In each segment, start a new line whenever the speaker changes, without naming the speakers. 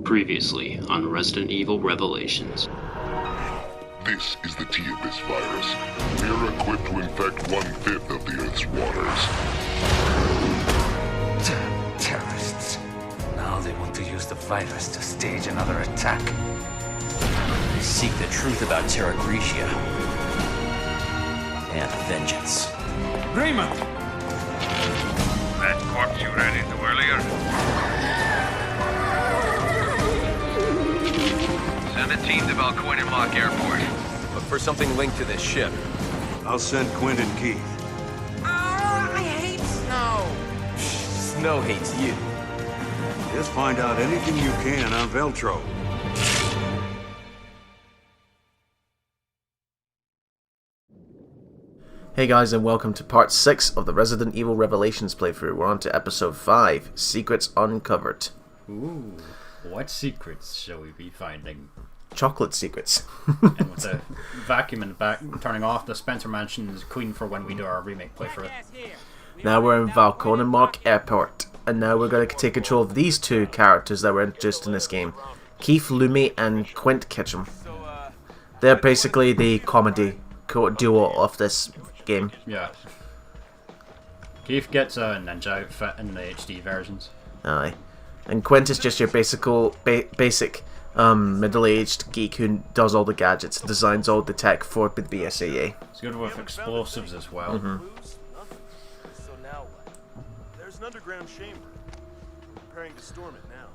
Previously on Resident Evil Revelations.
This is the T-Abyss virus. We are equipped to infect 1/5 of the Earth's waters.
Terrorists. Now they want to use the virus to stage another attack.
They seek the truth about Terra Grigia. And vengeance.
Raymond!
That corpse you ran into earlier? Send a team to Valkoinean Airport.
Look for something linked to this ship.
I'll send Quint and Keith.
I hate snow.
Snow hates you.
Just find out anything you can on Veltro.
Hey guys, and welcome to part 6 of the Resident Evil Revelations playthrough. We're on to episode 5, Secrets Uncovered.
Ooh, what secrets shall we be finding?
Chocolate secrets.
And with the vacuum in the back turning off, the Spencer Mansion is clean for when we do our remake playthrough.
Now we're in Valkoinean Airport, and now we're going to take control of these two characters that were introduced in this game. Keith Loomy and Quint Kitchum. They're basically the comedy duo of this game.
Yeah. Keith gets a ninja outfit in the HD versions.
Aye. And Quint is just your basic middle-aged geek who does all the gadgets, designs all the tech for the BSAA.
It's good with explosives as well.
So now what? There's an underground chamber. We're preparing to storm it now.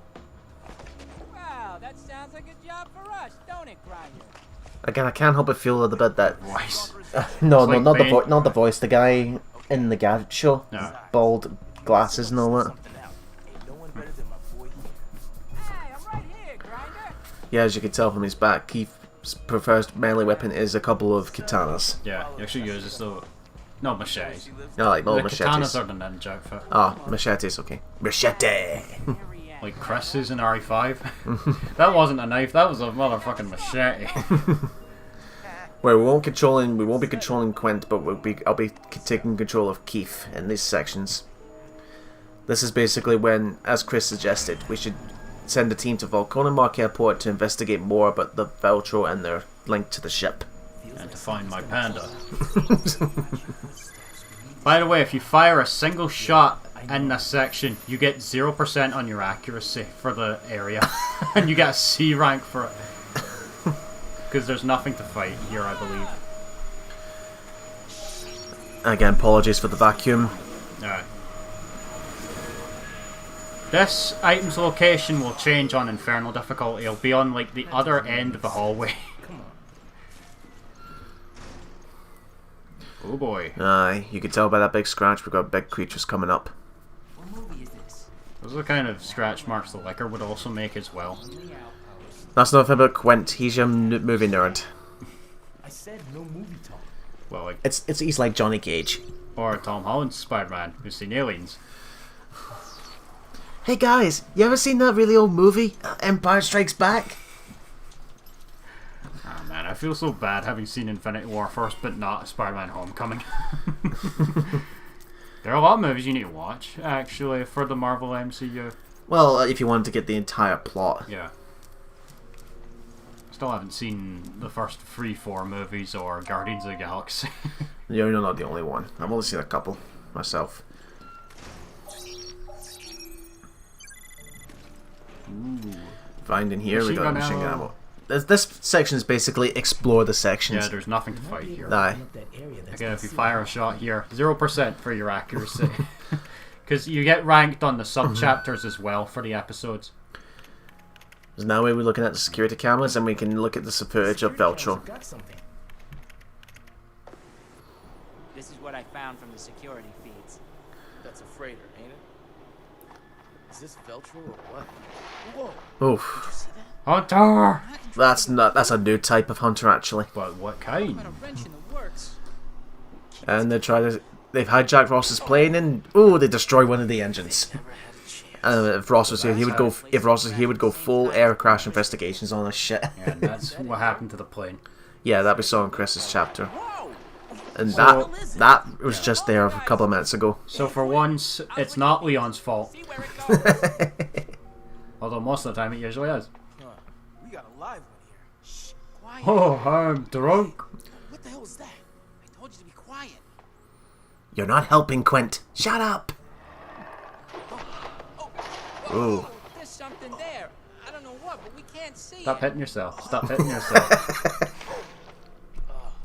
Wow, that sounds like a job for us, don't it, Grinder?
Again, I can't help but feel a little bit that...
Voice.
No,
It's like
not the voice, the guy in the gadget show.
No.
Bald glasses and all that.
Ain't no one better than my boy here.
Hey, I'm right here, Grinder.
Yeah, as you can tell from his back, Keith's preferred melee weapon is a couple of katanas.
Yeah, he actually uses the... No, machetes.
No, like no
The
machetes.
katanas are the ninja outfit.
Oh, machetes, okay. Machete!
Like Chris's in RE5. That wasn't a knife, that was a motherfucking machete.
Well, we won't be controlling Quint, but I'll be taking control of Keith in these sections. This is basically when, as Chris suggested, we should send a team to Valkoinean Airport to investigate more about the Veltro and their link to the ship.
And to find my panda. By the way, if you fire a single shot in this section, you get 0% on your accuracy for the area. And you get a C rank for it. Because there's nothing to fight here, I believe.
Again, apologies for the vacuum.
Alright. This item's location will change on Infernal difficulty. It'll be on like the other end of the hallway. Oh boy.
Aye, you can tell by that big scratch we've got big creatures coming up.
What movie is this?
Those are the kind of scratch marks the liquor would also make as well.
That's nothing about Quint, he's your movie nerd.
I said no movie talk.
Well, like,
He's like Johnny Cage.
or Tom Holland's Spider-Man, who's seen aliens.
Hey guys, you ever seen that really old movie, Empire Strikes Back?
Ah man, I feel so bad having seen Infinity War first, but not Spider-Man Homecoming. There are a lot of movies you need to watch, actually, for the Marvel MCU.
Well, if you wanted to get the entire plot.
Yeah. Still haven't seen the first 3-4 movies or Guardians of the Galaxy.
You're not the only one. I've only seen a couple myself.
Ooh.
Find in here, we
Machine
got
gun
machine gun
ammo.
ammo. This section is basically explore the sections.
Yeah, there's nothing to fight here.
Aye.
Again, if you fire a shot here, 0% for your accuracy. Because you get ranked on the sub-chapters as well for the episodes.
So now we're looking at the security cameras and we can look at the footage of Veltro.
This is what I found from the security feeds.
That's a freighter, ain't it? Is this Veltro or what? Whoa!
Oof.
Hunter!
That's a new type of hunter actually.
But what kind?
Got a wrench in the works.
And they've hijacked Ross's plane and they destroy one of the engines. If Ross was here, he would go. If Ross was here, he would go full air crash investigations on this shit.
Yeah, and that's what happened to the plane.
Yeah, that we saw in Chris's chapter. And that was just there a couple of minutes ago.
So for once, it's not Leon's fault. Although most of the time it usually is.
We got a live one here.
Shh, quiet.
Oh, I'm drunk.
What the hell is that? I told you to be quiet.
You're not helping, Quint. Shut up. Ooh.
There's something there. I don't know what, but we can't see
Stop
it.
hitting yourself. Stop hitting yourself.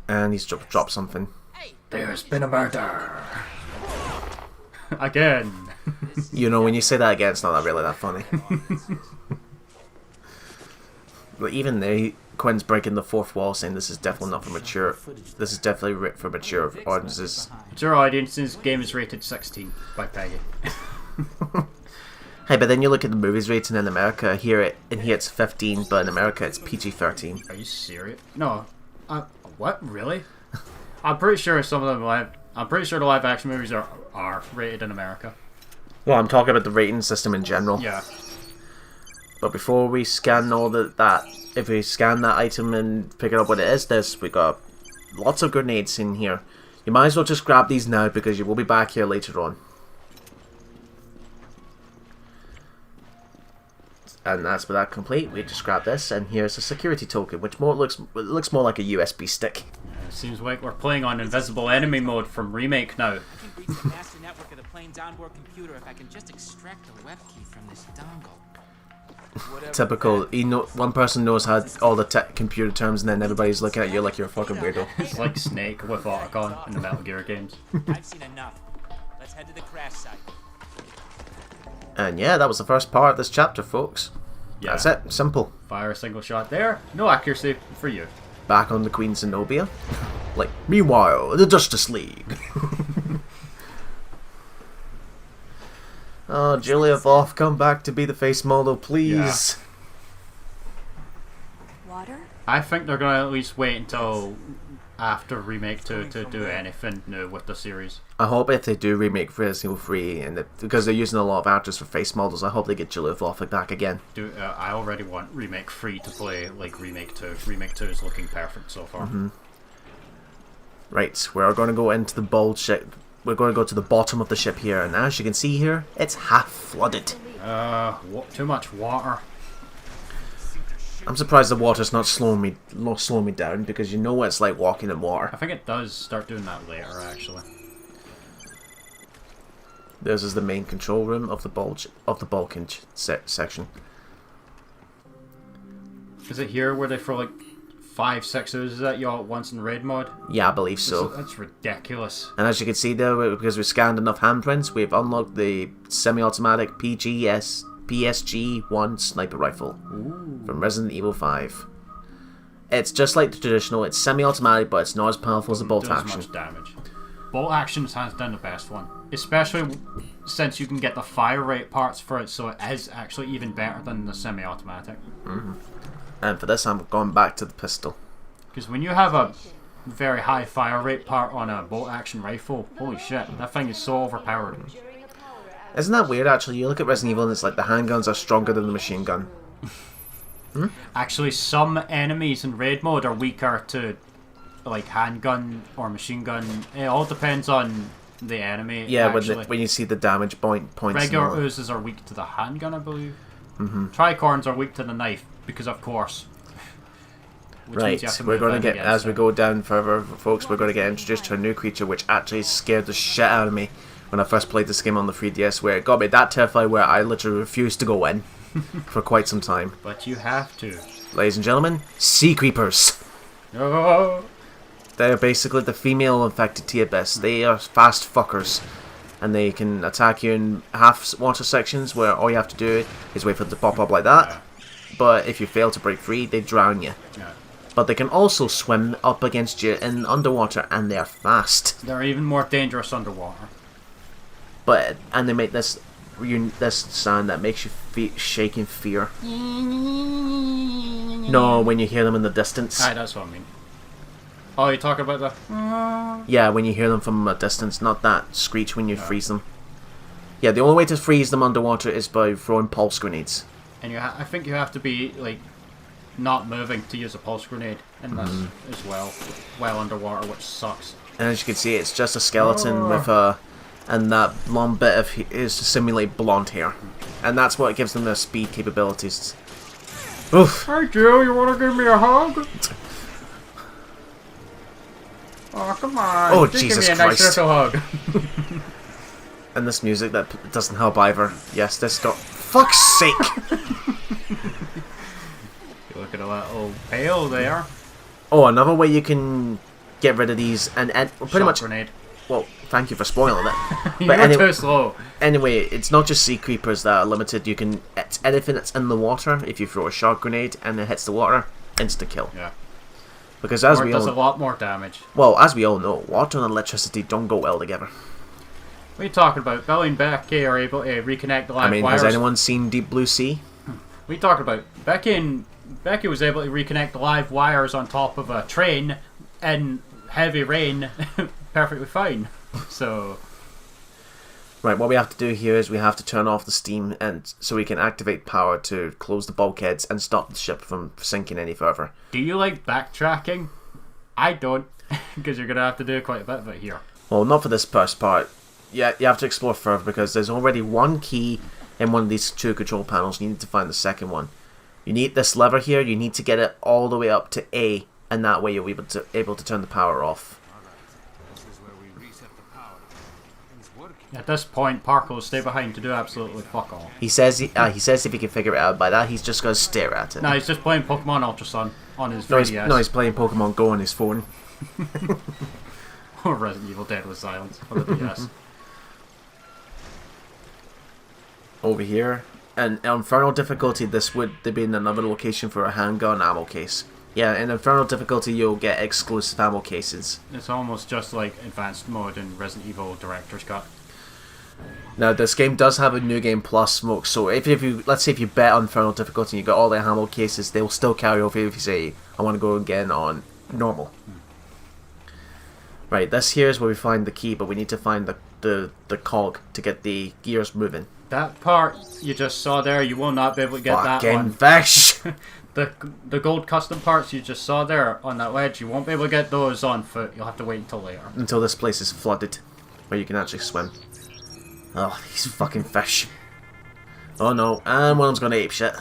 And he's dropped something.
Hey,
There's been a murder. Again.
You know, when you say that again, it's not really that funny. But even there, Quinn's breaking the fourth wall, saying this is definitely not for mature. This is definitely written for mature audiences.
Mature audiences, game is rated 16 by Peggy.
Hey, but then you look at the movie's rating in America. Here it's 15, but in America it's PG-13.
Are you serious? No. What? Really? I'm pretty sure some of them I'm pretty sure the live action movies are rated in America.
Well, I'm talking about the rating system in general.
Yeah.
But before we scan all if we scan that item and pick it up what it is, we got lots of grenades in here. You might as well just grab these now because you will be back here later on. And that's with that complete. We just grab this, and here's a security token, which looks more like a USB stick.
It seems like we're playing on invisible enemy mode from Remake now.
I can breach the master network of the plane's onboard computer if I can just extract the web key from this dongle.
Typical. One person knows how all the computer terms, and then everybody's looking at you like you're a fucking weirdo.
It's like Snake with Otacon in the Metal Gear games.
I've seen enough. Let's head to the crash site.
And yeah, that was the first part of this chapter, folks.
Yeah.
That's it. Simple.
Fire a single shot there. No accuracy for you.
Back on the Queen Zenobia. Like, meanwhile, the Justice League. Oh, Julia Voff, come back to be the face model, please.
Yeah. Water?
I think they're going to at least wait until after Remake 2 to do anything new with the series.
I hope if they do remake Resident Evil 3, because they're using a lot of actors for face models, I hope they get Julia Voff back again.
I already want Remake 3 to play like Remake 2. Remake 2 is looking perfect so far.
Right, we're going to go into the bulge ship. We're going to go to the bottom of the ship here, and as you can see here, it's half flooded.
Too much water.
I'm surprised the water's not slowing me down, because you know what it's like walking in water.
I think it does start doing that later, actually.
This is the main control room of the Balkan section.
Is it here where they throw like 5-6 oozes at you all at once in raid mode?
Yeah, I believe so.
That's ridiculous.
And as you can see there, because we scanned enough handprints, we've unlocked the semi-automatic PSG-1 sniper rifle from Resident Evil 5. It's just like the traditional, it's semi-automatic, but it's not as powerful as the bolt action.
Much damage. Bolt action's hands down the best one, especially since you can get the fire rate parts for it, so it is actually even better than the semi-automatic.
And for this, I'm going back to the pistol.
Because when you have a very high fire rate part on a bolt action rifle, holy shit, that thing is so overpowered.
Isn't that weird, actually? You look at Resident Evil and it's like the handguns are stronger than the machine gun.
Actually, some enemies in raid mode are weaker to like handgun or machine gun. It all depends on the enemy.
Yeah, when you see the damage points.
Regular oozes are weak to the handgun, I believe. Tricorns are weak to the knife, because of course.
Right, we're going to get, as we go down further, folks, we're going to get introduced to a new creature which actually scared the shit out of me when I first played this game on the 3DS, where it got me that terrified where I literally refused to go in for quite some time.
But you have to.
Ladies and gentlemen, sea creepers.
Oh.
They're basically the female infected T-Abyss. They are fast fuckers, and they can attack you in half water sections where all you have to do is wait for it to pop up like that. Yeah. But if you fail to break free, they drown you.
Yeah.
But they can also swim up against you in underwater, and they're fast.
They're even more dangerous underwater.
And they make this sound that makes you shake in fear. No, when you hear them in the distance.
Aye, that's what I mean. Oh, you talk about the...
Yeah, when you hear them from a distance, not that screech when you freeze them. Yeah, the only way to freeze them underwater is by throwing pulse grenades. And
I think you have to be, like, not moving to use a pulse grenade in this as well, while underwater, which sucks.
And as you can see, it's just a skeleton with a and that long bit of is to simulate blonde hair, and that's what gives them their speed capabilities. Oof.
Hey Joe, you wanna give me a hug? Oh, come on.
Oh,
just
Jesus
give me a nice
Christ.
little hug.
And this music that doesn't help either. Yes, this got... Fuck's sake!
You look at a little pail there.
Oh, another way you can get rid of these, and pretty
Shot
much...
grenade.
Well, thank you for spoiling it.
You're too slow.
Anyway, it's not just sea creepers that are limited. You can... It's anything that's in the water. If you throw a shock grenade and it hits the water, insta-kill.
Yeah.
Because as
Or it
we
does
all...
a lot more damage.
Well, as we all know, water and electricity don't go well together.
What are you talking about? Bilge and Becky are able to reconnect the live
I mean,
wires.
has anyone seen Deep Blue Sea?
What are you talking about? Becky was able to reconnect the live wires on top of a train in heavy rain perfectly fine. So...
Right, what we have to do here is we have to turn off the steam and so we can activate power to close the bulkheads and stop the ship from sinking any further.
Do you like backtracking? I don't, because you're going to have to do quite a bit of it here.
Well, not for this first part. Yeah, you have to explore further because there's already one key in one of these two control panels. You need to find the second one. You need this lever here. You need to get it all the way up to A, and that way you'll be able to turn the power off.
At this point, Parker will stay behind to do absolutely fuck all.
He says if he can figure it out. By that, he's just going to stare at it.
No, he's just playing Pokemon Ultra Sun on his
No,
3DS.
he's playing Pokemon Go on his phone.
Or Resident Evil Dead with Silence on the DS.
Over here. And Infernal difficulty, this would be in another location for a handgun ammo case. Yeah, in Infernal difficulty, you'll get exclusive ammo cases.
It's almost just like advanced mode in Resident Evil Director's Cut.
Now, this game does have a New Game Plus smoke, so if you let's say if you bet on Infernal difficulty and you got all the ammo cases, they will still carry over if you say, I want to go again on normal. Right, this here is where we find the key, but we need to find the cog to get the gears moving.
That part you just saw there, you will not be able to get that one.
Fish!
The gold custom parts you just saw there on that ledge, you won't be able to get those on foot. You'll have to wait until later.
Until this place is flooded, where you can actually swim. Oh, these fucking fish. Oh no, and one of them's gonna ape shit.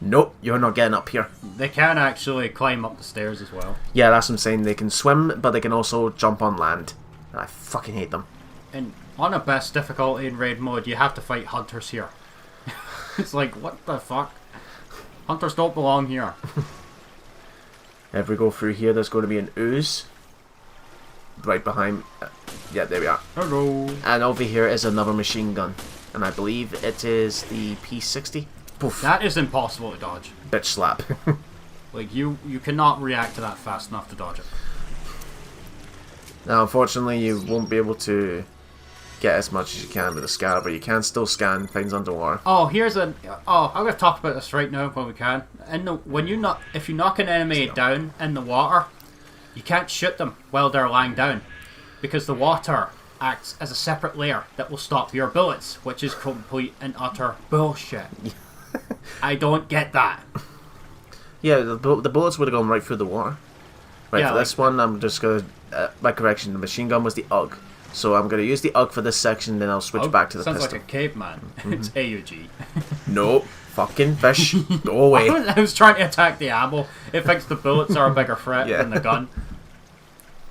Nope, you're not getting up here.
They can actually climb up the stairs as well.
Yeah, that's what I'm saying. They can swim, but they can also jump on land. And I fucking hate them.
And on a best difficulty in raid mode, you have to fight hunters here. It's like, what the fuck? Hunters don't belong here.
If we go through here, there's going to be an ooze. Right behind... yeah, there we are.
Hello.
And over here is another machine gun. And I believe it is the P60. Poof.
That is impossible to dodge.
Bitch slap.
Like, you cannot react to that fast enough to dodge it.
Now, unfortunately, you won't be able to get as much as you can with the scanner, but you can still scan things underwater.
Oh, here's a... Oh, I'm going to talk about this right now while we can. If you knock an enemy down in the water, you can't shoot them while they're lying down. Because the water acts as a separate layer that will stop your bullets, which is complete and utter bullshit. I don't get that.
Yeah, the bullets would have gone right through the water. Right,
Yeah,
for this one, I'm just going to... my correction, the machine gun was the UG. So I'm going to use the UG for this section, then I'll switch back to the
Sounds
pistol.
like a caveman. It's AUG.
No, fucking fish. Go away.
I was trying to attack the ammo. It thinks the bullets are a bigger threat than the gun.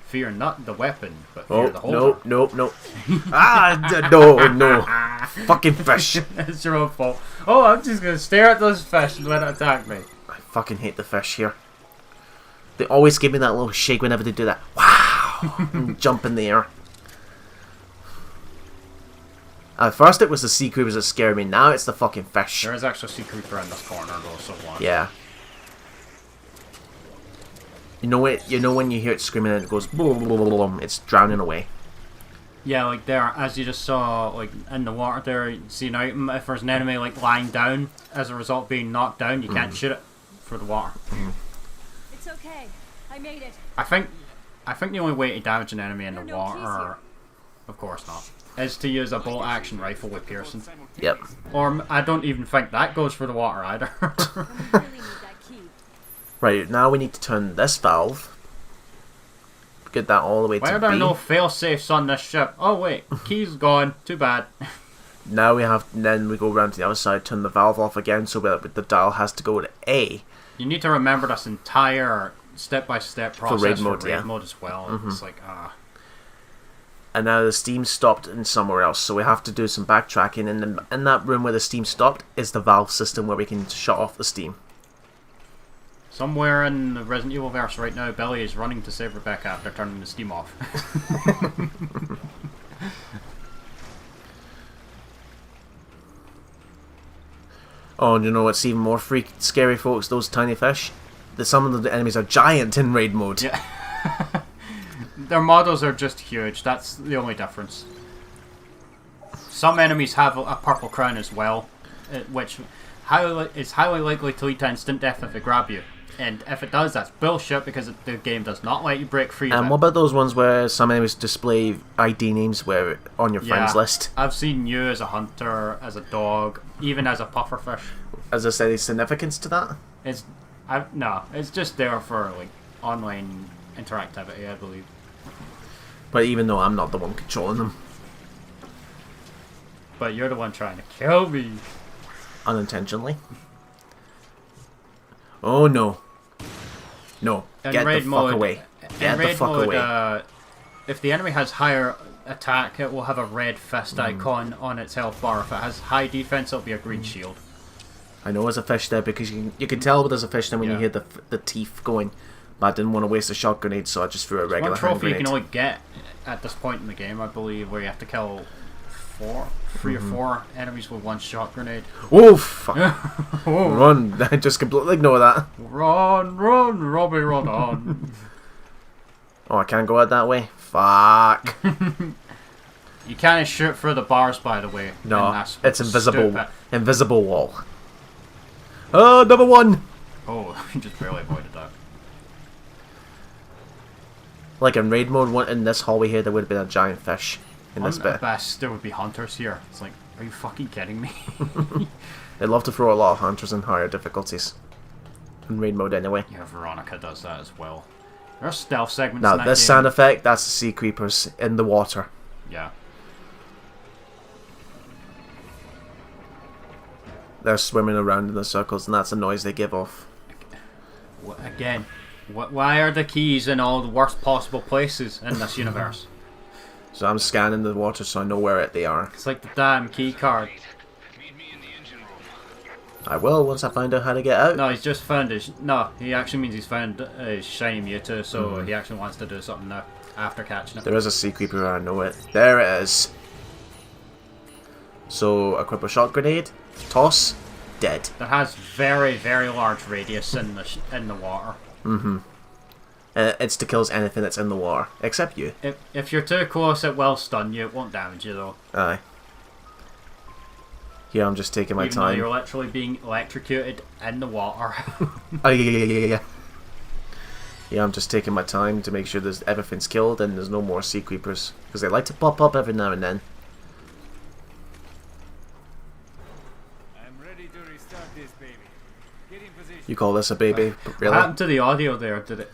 Fear not the weapon, but fear the holder.
No. No. Fucking fish.
It's your own fault. Oh, I'm just going to stare at those fish and let it attack me.
I fucking hate the fish here. They always give me that little shake whenever they do that. Wow! And jump in the air. At first it was the sea creepers that scared me, now it's the fucking fish.
There is actually a sea creeper in this corner though, so what?
Yeah. You know when you hear it screaming and it goes boom, boom, boom, boom, it's drowning away.
Yeah, like there, as you just saw, like in the water there, you see an item. If there's an enemy like lying down as a result of being knocked down, you can't shoot it for the water.
It's okay. I made it.
I think the only way to damage an enemy in the
No
water, of course not, is to use a bolt action rifle with piercing.
Yep.
Or I don't even think that goes for the water either.
Right, now we need to turn this valve. get that all the way
Why
to
are there
B.
no fail-safes on this ship? Oh wait, key's gone. Too bad.
Now we have, then we go around to the other side, turn the valve off again, so that the dial has to go to A.
You need to remember this entire step-by-step process
For raid mode, yeah.
mode as well. It's like,
And now the steam stopped in somewhere else, so we have to do some backtracking. And in that room where the steam stopped is the valve system where we can shut off the steam.
Somewhere in the Resident Evil verse right now, Billy is running to save Rebecca after turning the steam off.
Oh, and you know what's even more scary, folks? Those tiny fish. Some of the enemies are giant in raid mode.
Yeah. Their models are just huge. That's the only difference. Some enemies have a purple crown as well, which is highly likely to lead to instant death if they grab you. And if it does, that's bullshit because the game does not let you break free of it.
And what about those ones where some enemies display ID names where on your friends list?
I've seen you as a hunter, as a dog, even as a pufferfish.
Is there any significance to that?
No, it's just there for like online interactivity, I believe.
But even though I'm not the one controlling them.
But you're the one trying to kill me.
Unintentionally. Oh no. No. Get the fuck away. Get the fuck away.
If the enemy has higher attack, it will have a red fist icon on its health bar. If it has high defense, it'll be a green shield.
I know there's a fish there because you can tell there's a fish there when you hear the teeth going. But I didn't want to waste a shot grenade, so I just threw a regular
one trophy
hand grenade.
you can only get at this point in the game, I believe, where you have to kill three or four enemies with one shot grenade.
Oh fuck! Run! I just completely ignore that.
Run, Robbie, run on.
Oh, I can't go out that way. Fuck!
You can't shoot through the bars, by the way.
No, it's invisible.
Stupid.
Invisible wall. Oh, number one.
Oh, you just barely avoided that.
Like in raid mode, in this hallway here, there would have been a giant fish in this bit.
At best, there would be hunters here. It's like, are you fucking kidding me?
They love to throw a lot of hunters in higher difficulties. In raid mode, anyway.
Yeah, Veronica does that as well. There are stealth segments.
Now,
in that
this
game.
sound effect, that's the sea creepers in the water.
Yeah.
They're swimming around in the circles, and that's the noise they give off.
Again, why are the keys in all the worst possible places in this universe?
So I'm scanning the water so I know where they are.
It's like the damn key card.
I will once I find out how to get out.
No, he's just found his... No, he actually means he's found his shiny Mewtwo, so he actually wants to do something now, after catching it.
There is a sea creeper, I know it. There it is. So, equip a shot grenade, toss, dead.
That has very, very large radius in the water.
It's to kill anything that's in the water, except you.
If you're too close, it will stun you. It won't damage you, though.
Aye. Here, I'm just taking my
Even though
time.
you're literally being electrocuted in the water.
Oh, yeah. Yeah, I'm just taking my time to make sure everything's killed and there's no more sea creepers. Because they like to pop up every now and then.
I'm ready to restart this baby. Get in position.
You call this a baby? Really?
What happened to the audio there? Did it?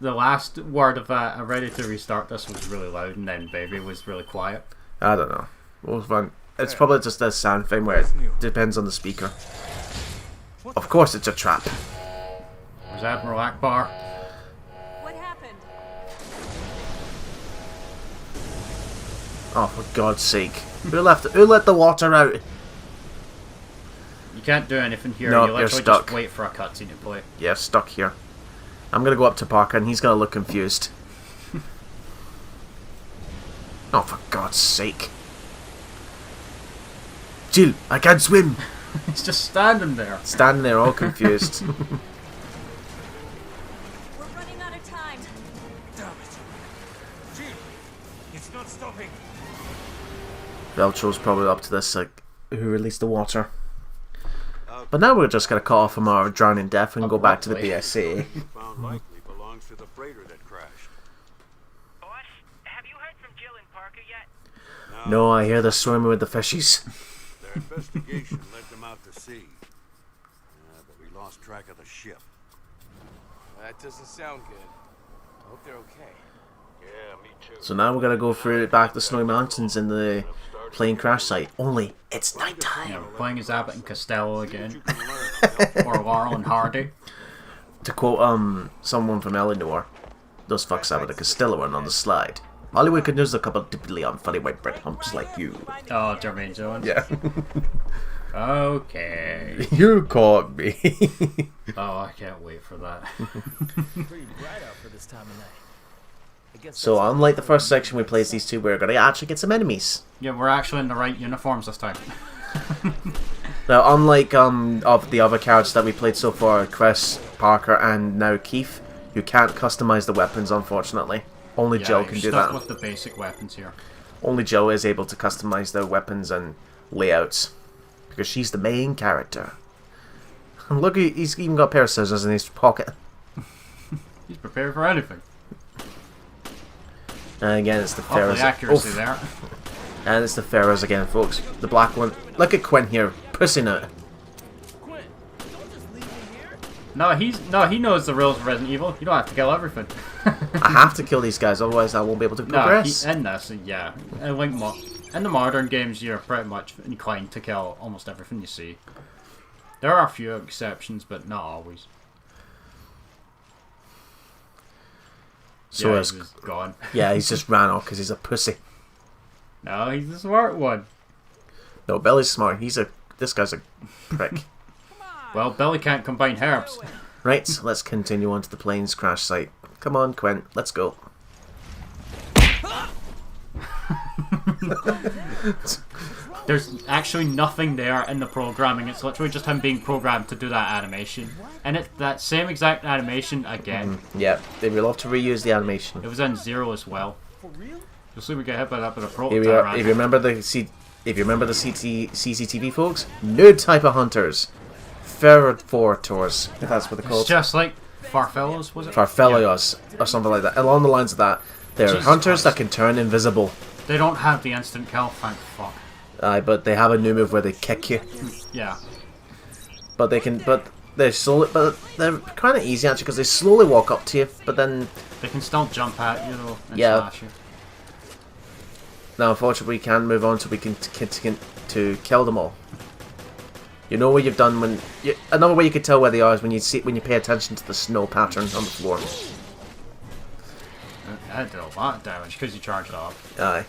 The last word of I'm ready to restart this was really loud, and then baby was really quiet.
I don't know. Well, fun. It's probably just a sound thing where it depends on the speaker. Of course it's a trap.
There's Admiral Akbar.
What happened?
Oh, for God's sake. Who let the water out?
You can't do anything here.
No,
you
you're
literally
stuck.
just wait for a cutscene to play.
Yeah, stuck here. I'm gonna go up to Parker and he's gonna look confused. Oh, for God's sake. Jill, I can't swim!
He's just standing there.
Standing there all confused.
We're running out of time.
Damn it. Jill, it's not stopping.
Veltro's probably up to this, like, who released the water. But now we're just gonna cut off from our drowning death and go back to the BSA.
Found likely belongs to the freighter that crashed.
Boss, have you heard from Jill and Parker yet?
No, I hear they're swimming with the fishies.
Their investigation led them out to sea. But we lost track of the ship.
That doesn't sound good. I hope they're okay.
So now we're gonna go through back the Snowy Mountains in the plane crash site. Only it's nighttime.
Yeah, we're playing as Abbott and Costello again. Or Laurel and Hardy.
To quote someone from Eleanor, those fucks Abbott and Costello are on the slide. Hollywood could use a couple of typically on funny white bread humps like you.
Oh, Jermaine Jones.
Yeah.
Okay.
You caught me.
Oh, I can't wait for that.
Pretty bright out for this time of night. I guess
So unlike the first section we played as these two, we're gonna actually get some enemies.
Yeah, we're actually in the right uniforms this time.
Now, unlike of the other characters that we played so far, Chris, Parker, and now Keith, you can't customize the weapons, unfortunately. Only Joe can do
stuck
that.
with the basic weapons here.
Only Joe is able to customize their weapons and layouts. Because she's the main character. And look, he's even got a pair of scissors in his pocket.
He's prepared for anything.
And again, it's the
Hopefully
pharaohs.
accuracy there.
And it's the pharaohs again, folks. The black one. Look at Quint here, pussing it.
Quint, don't just leave me here.
No, he knows the rules of Resident Evil. You don't have to kill everything.
I have to kill these guys, otherwise I won't be able to progress.
In this, yeah. In the modern games, you're pretty much inclined to kill almost everything you see. There are a few exceptions, but not always.
So
yeah,
he's
gone.
Yeah, he's just ran off because he's a pussy.
No, he's the smart one.
No, Billy's smart. This guy's a prick.
Well, Billy can't combine herbs.
Right, so let's continue on to the plane's crash site. Come on, Quint, let's go.
There's actually nothing there in the programming. It's literally just him being programmed to do that animation. And it's that same exact animation again.
Yeah, they will love to reuse the animation.
It was in Zero as well.
For real?
You'll see we get hit by that with a
If
prototype.
you remember the CCTV, folks, new type of hunters, Ferrofortors, if that's what they're
It's
called.
just like Farfellows, was it?
Farfellows, or something like that. Along the lines of that, they're
Jesus
hunters
Christ.
that can turn invisible.
They don't have the instant kill, thank fuck.
But they have a new move where they kick you.
Yeah.
But they're kind of easy actually because they slowly walk up to you, but then
They can still jump at you though and
Yeah.
slash you.
now unfortunately we can move on so we can to kill them all. You know what you've done when another way you can tell where they are is when you pay attention to the snow pattern on the floor.
That did a lot of damage because you charged off.
Aye.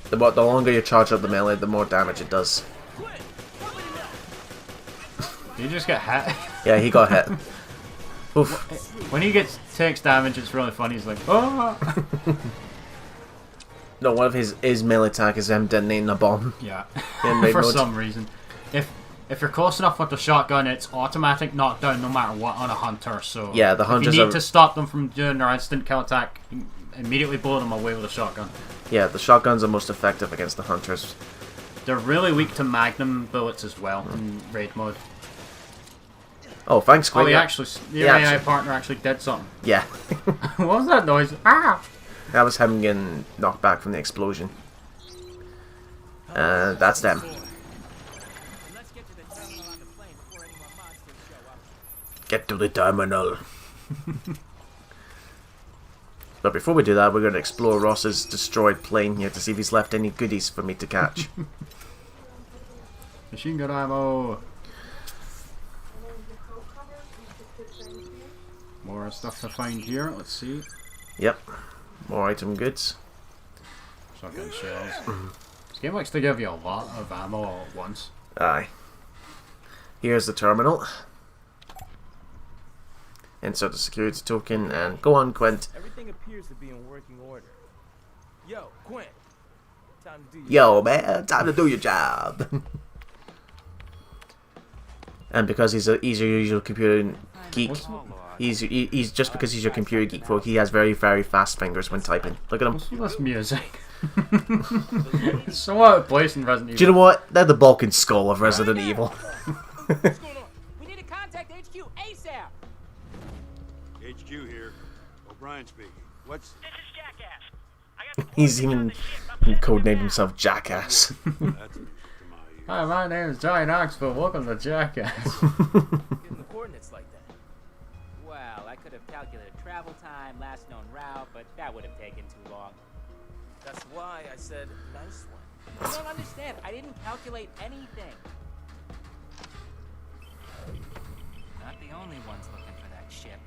The longer you charge up the melee, the more damage it does.
You just get hit.
Yeah, he got hit. Oof.
When he takes damage, it's really funny. He's like, oh.
No, one of his melee attack is him detonating a bomb.
Yeah.
In raid
For
mode.
some reason, if you're close enough with the shotgun, it's automatic knockdown no matter what on a hunter. So
Yeah, the
if you
hunters
need
are-
to stop them from doing their instant kill attack, immediately blow them away with a shotgun.
Yeah, the shotguns are most effective against the hunters.
They're really weak to magnum bullets as well in raid mode.
Oh, thanks,
Oh,
Quint.
he actually, your
Yeah,
AI
actually-
partner actually did something.
Yeah.
What was that noise? Ah!
That was him getting knocked back from the explosion. That's them.
Let's get to the terminal on the plane before any more monsters show up.
Get to the terminal. But before we do that, we're going to explore Ross's destroyed plane here to see if he's left any goodies for me to catch.
Machine gun ammo. More stuff to find here. Let's see.
Yep. More item goods.
Shotgun shells. This game likes to give you a lot of ammo all at once.
Aye. Here's the terminal. Insert the security token and go on, Quint.
Everything appears to be in working order. Yo, Quint. Time to do your
Yo, man, time to do your job. And because he's your usual computer geek, he's just because he's your computer geek folk, he has very, very fast fingers when typing. Look at him.
What's with this music? It's so out of place in Resident Evil.
Do you know what? They're the bulk and skull of Resident Evil.
What's going on? We need to contact HQ ASAP.
HQ here. O'Brien speaking. What's...
This is Jackass.
He's even codenamed himself Jackass.
That's to my ears.
Hi, my name is Johnny Knoxville. Welcome to Jackass.
getting the coordinates like that.
Well, I could could have calculated travel time, last known route, but that would have taken too long.
That's why I said nice one.
You don't understand. I didn't calculate anything. Not the only ones looking for that ship.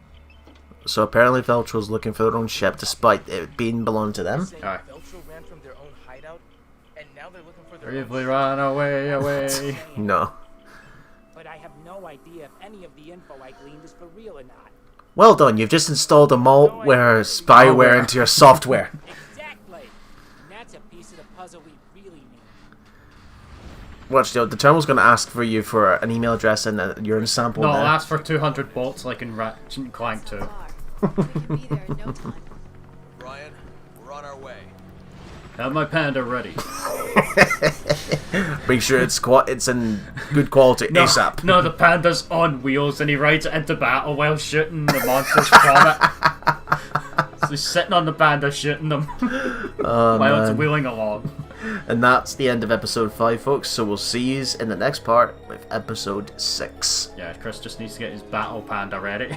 So apparently Veltro's looking for their own ship despite it being belonging to them.
Veltro ran from their own hideout, and now they're looking for their
Bravely run away, away.
No.
But I have no idea if any of the info I gleaned is for real or not.
Well done, you've just installed a malware spyware into your software.
Exactly. And that's a piece of the puzzle we really need.
Watch, the terminal's going to ask for you for an email address and a urine sample.
No,
there.
I'll ask for 200 bolts like in Ratchet and Clank 2.
Brian, we're on our way.
Have my panda ready.
Make sure it's in good quality ASAP.
No, the panda's on wheels and he rides it into battle while shooting the monsters from it. So he's sitting on the panda shooting them while it's wheeling along.
And that's the end of episode 5, folks. So we'll see you in the next part with episode 6.
Yeah, Chris just needs to get his battle panda ready.